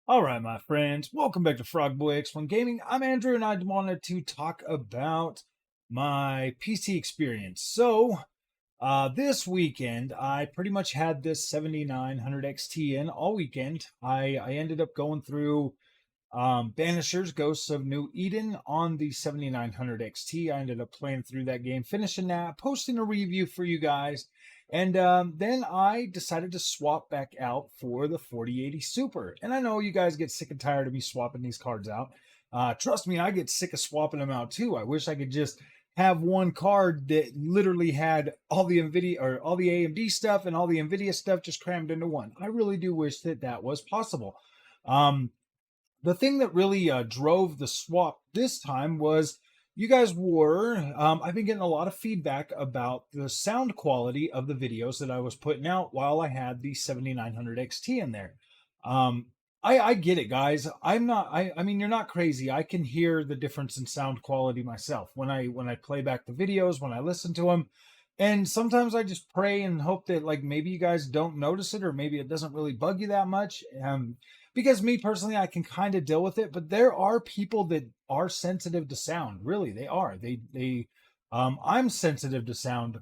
All right, my friends, welcome back to Frogboy X1 Gaming. I'm Andrew, and I wanted to talk about my PC experience. This weekend, I pretty much had this 7900 XT in all weekend. I ended up going through Banishers Ghosts of New Eden on the 7900 XT. I ended up playing through that game, finishing that, posting a review for you guys. And then I decided to swap back out for the 4080 Super. And I know you guys get sick and tired of me swapping these cards out. Trust me, I get sick of swapping them out too. I wish I could just have one card that literally had all the NVIDIA or all the AMD stuff and all the NVIDIA stuff just crammed into one. I really do wish that that was possible. The thing that really drove the swap this time was you guys were, I've been getting a lot of feedback about the sound quality of the videos that I was putting out while I had the 7900 XT in there. I get it, guys. I mean, you're not crazy. I can hear the difference in sound quality myself when I play back the videos, when I listen to them. And sometimes I just pray and hope that like maybe you guys don't notice it or maybe it doesn't really bug you that much. Because me personally, I can kind of deal with it, but there are people that are sensitive to sound. Really, they are. I'm sensitive to sound.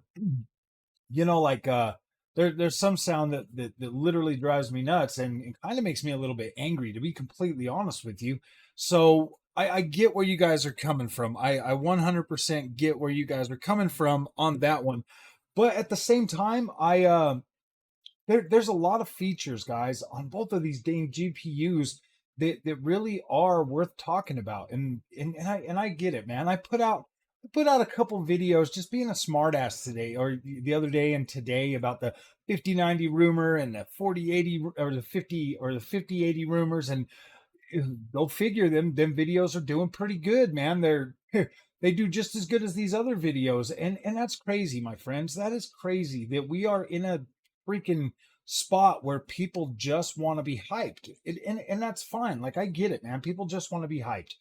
There's some sound that literally drives me nuts and it kind of makes me a little bit angry, to be completely honest with you. So I get where you guys are coming from. I 100% get where you guys are coming from on that one. But at the same time, there's a lot of features, guys, on both of these dang GPUs that really are worth talking about. And I get it, man. I put out a couple videos just being a smartass today or the other day and today about the 5090 rumor and the 4080 or the 5080 rumors. And go figure, them videos are doing pretty good, man. They do just as good as these other videos. And that's crazy, my friends. That is crazy that we are in a freaking spot where people just want to be hyped. And that's fine. Like, I get it, man. People just want to be hyped.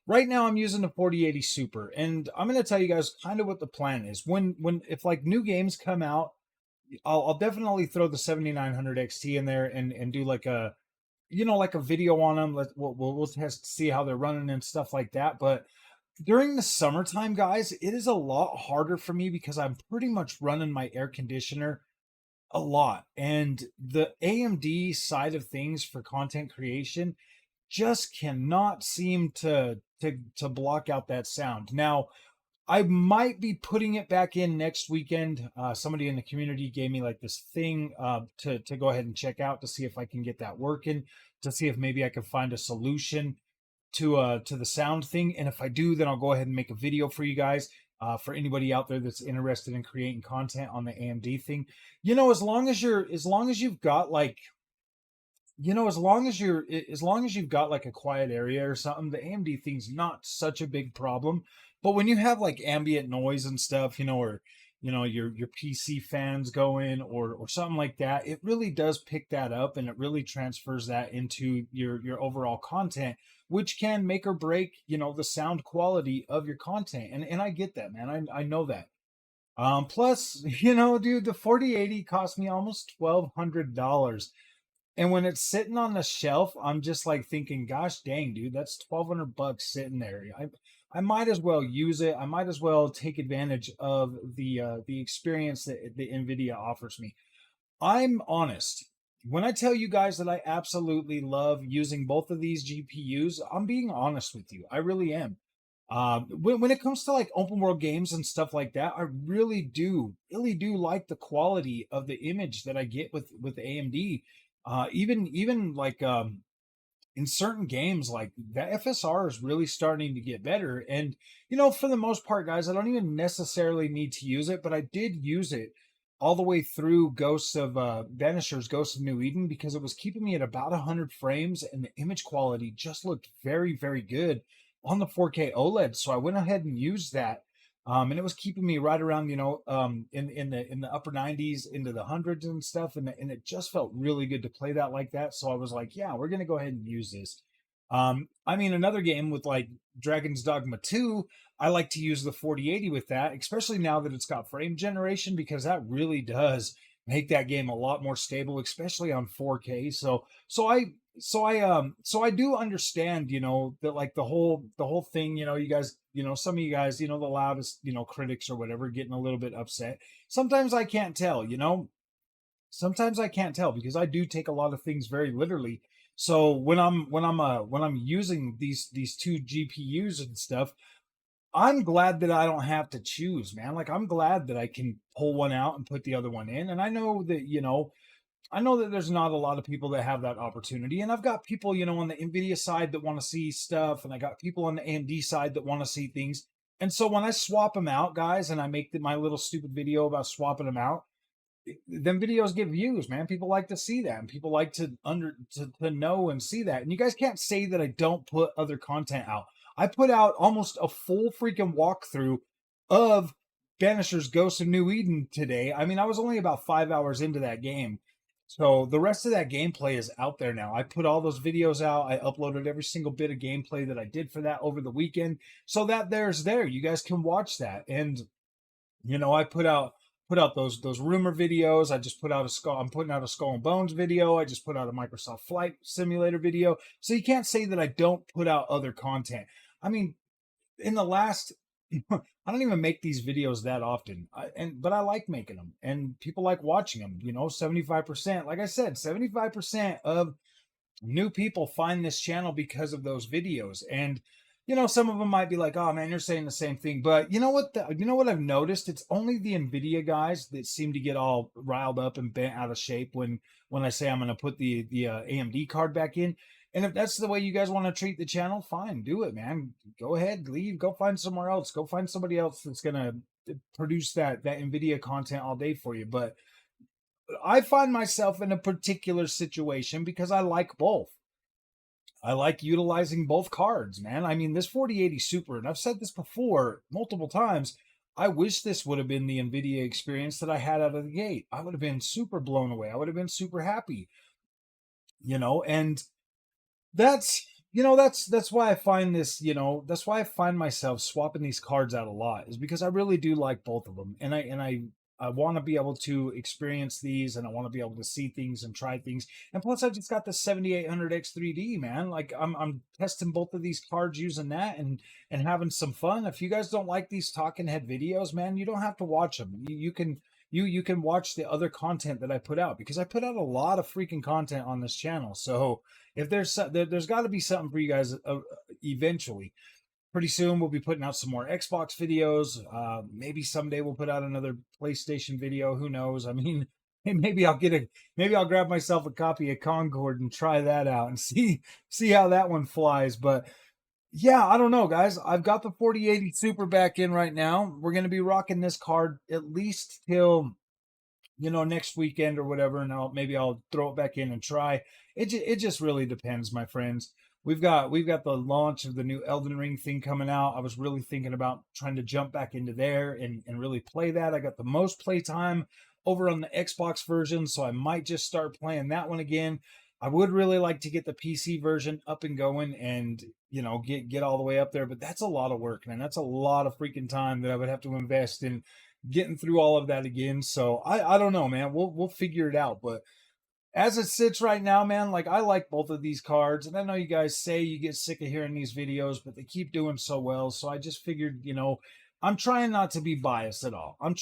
Right now, I'm using the 4080 Super, and I'm going to tell you guys kind of what the plan is. If like new games come out, I'll definitely throw the 7900 XT in there and do like a like a video on them. We'll test see how they're running and stuff like that. But during the summertime, guys, it is a lot harder for me because I'm pretty much running my air conditioner a lot, and the AMD side of things for content creation just cannot seem to block out that sound. Now, I might be putting it back in next weekend. Somebody in the community gave me like this thing to go ahead and check out to see if I can get that working, to see if maybe I can find a solution to the sound thing. And if I do, then I'll go ahead and make a video for you guys. For anybody out there that's interested in creating content on the AMD thing, as long as you've got like a quiet area or something, the AMD thing's not such a big problem. But when you have like ambient noise and stuff, or your PC fans going or something like that, it really does pick that up and it really transfers that into your overall content, which can make or break, the sound quality of your content. And I get that, man. I know that. Plus, dude, the 4080 cost me almost $1,200. And when it's sitting on the shelf, I'm just like thinking, gosh dang, dude, that's $1,200 sitting there. I might as well use it. I might as well take advantage of the experience that the NVIDIA offers me. I'm honest. When I tell you guys that I absolutely love using both of these GPUs, I'm being honest with you. I really am. When it comes to like open world games and stuff like that, I really do like the quality of the image that I get with AMD. Even like in certain games, like the FSR is really starting to get better. And for the most part, guys, I don't even necessarily need to use it, but I did use it all the way through Banishers Ghosts of New Eden because it was keeping me at about 100 frames, and the image quality just looked very, very good on the 4K OLED. So I went ahead and used that. And it was keeping me right around, in the upper 90s into the hundreds and stuff, and it just felt really good to play that like that. So I was like, yeah, we're gonna go ahead and use this. I mean, another game with like Dragon's Dogma 2, I like to use the 4080 with that, especially now that it's got frame generation, because that really does make that game a lot more stable, especially on 4K. So so I do understand, that like the whole thing, you guys, some of you guys, the loudest, critics or whatever, getting a little bit upset. Sometimes I can't tell, sometimes I can't tell because I do take a lot of things very literally. So when I'm using these two GPUs and stuff, I'm glad that I don't have to choose, man. Like I'm glad that I can pull one out and put the other one in. And I know that there's not a lot of people that have that opportunity. And I've got people, on the Nvidia side that want to see stuff, and I got people on the AMD side that want to see things. And so when I swap them out, guys, and I make my little stupid video about swapping them out, them videos get views, man. People like to see that, and people like to know and see that. And you guys can't say that I don't put other content out. I put out almost a full freaking walkthrough of Banisher's Ghost of New Eden today. I mean, I was only about 5 hours into that game. So the rest of that gameplay is out there now. I put all those videos out. I uploaded every single bit of gameplay that I did for that over the weekend. So that there's there. You guys can watch that. And I put out those rumor videos. I just put out a skull. I'm putting out a Skull and Bones video. I just put out a Microsoft Flight Simulator video. So you can't say that I don't put out other content. I mean, in the last, I don't even make these videos that often, but I like making them, and people like watching them. 75%. Like I said, 75% of new people find this channel because of those videos. And some of them might be like, oh man, you're saying the same thing. But you know what I've noticed? It's only the Nvidia guys that seem to get all riled up and bent out of shape when I say I'm going to put the AMD card back in. And if that's the way you guys want to treat the channel, fine, do it, man. Go ahead, leave, go find somewhere else, go find somebody else that's going to produce that Nvidia content all day for you. But I find myself in a particular situation because I like both. I like utilizing both cards, man. I mean, this 4080 Super, and I've said this before multiple times, I wish this would have been the NVIDIA experience that I had out of the gate. I would have been super blown away. I would have been super happy, and that's why I find this, that's why I find myself swapping these cards out a lot, is because I really do like both of them. And I want to be able to experience these, and I want to be able to see things and try things. And plus I just got the 7800X 3D, man. Like I'm testing both of these cards using that and having some fun. If you guys don't like these talking head videos, man, you don't have to watch them. You can watch the other content that I put out, because I put out a lot of freaking content on this channel. So if there's got to be something for you guys eventually. Pretty soon we'll be putting out some more Xbox videos. Maybe someday we'll put out another PlayStation video. Who knows? I mean, maybe I'll grab myself a copy of Concord and try that out and see how that one flies. But yeah, I don't know, guys. I've got the 4080 Super back in right now. We're gonna be rocking this card at least till next weekend or whatever, and maybe I'll throw it back in and try. It just really depends, my friends. We've got the launch of the new Elden Ring thing coming out. I was really thinking about trying to jump back into there and really play that. I got the most play time over on the Xbox version, so I might just start playing that one again. I would really like to get the PC version up and going and get all the way up there, but that's a lot of work, man. That's a lot of freaking time that I would have to invest in getting through all of that again. So I don't know, man. We'll figure it out. But as it sits right now, man, like I like both of these cards, and I know you guys say you get sick of hearing these videos, but they keep doing so well. So I just figured, I'm trying not to be biased at all. I'm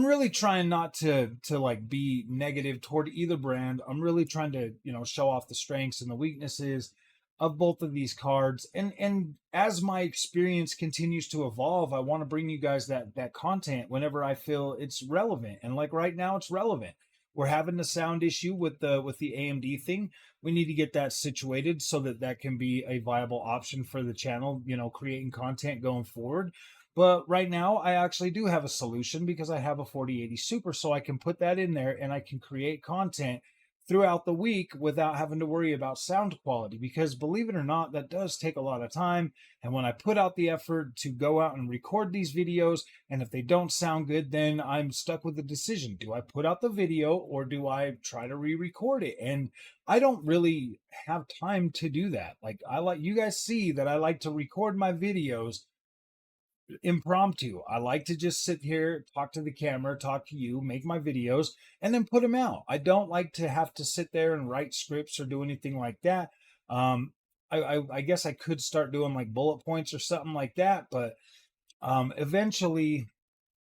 really trying not to like be negative toward either brand. I'm really trying to, show off the strengths and the weaknesses of both of these cards. And as my experience continues to evolve, I want to bring you guys that content whenever I feel it's relevant. And like right now it's relevant. We're having the sound issue with the AMD thing. We need to get that situated so that can be a viable option for the channel, creating content going forward. But right now, I actually do have a solution because I have a 4080 Super, so I can put that in there and I can create content throughout the week without having to worry about sound quality. Because believe it or not, that does take a lot of time. And when I put out the effort to go out and record these videos, and if they don't sound good, then I'm stuck with the decision. Do I put out the video or do I try to re-record it? And I don't really have time to do that. Like you guys see that I like to record my videos impromptu. I like to just sit here, talk to the camera, talk to you, make my videos, and then put them out. I don't like to have to sit there and write scripts or do anything like that. I guess I could start doing like bullet points or something like that, but eventually,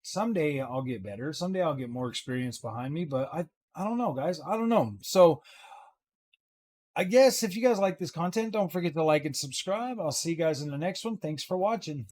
someday I'll get better. Someday I'll get more experience behind me, but I don't know, guys. I don't know. So I guess if you guys like this content, don't forget to like and subscribe. I'll see you guys in the next one. Thanks for watching.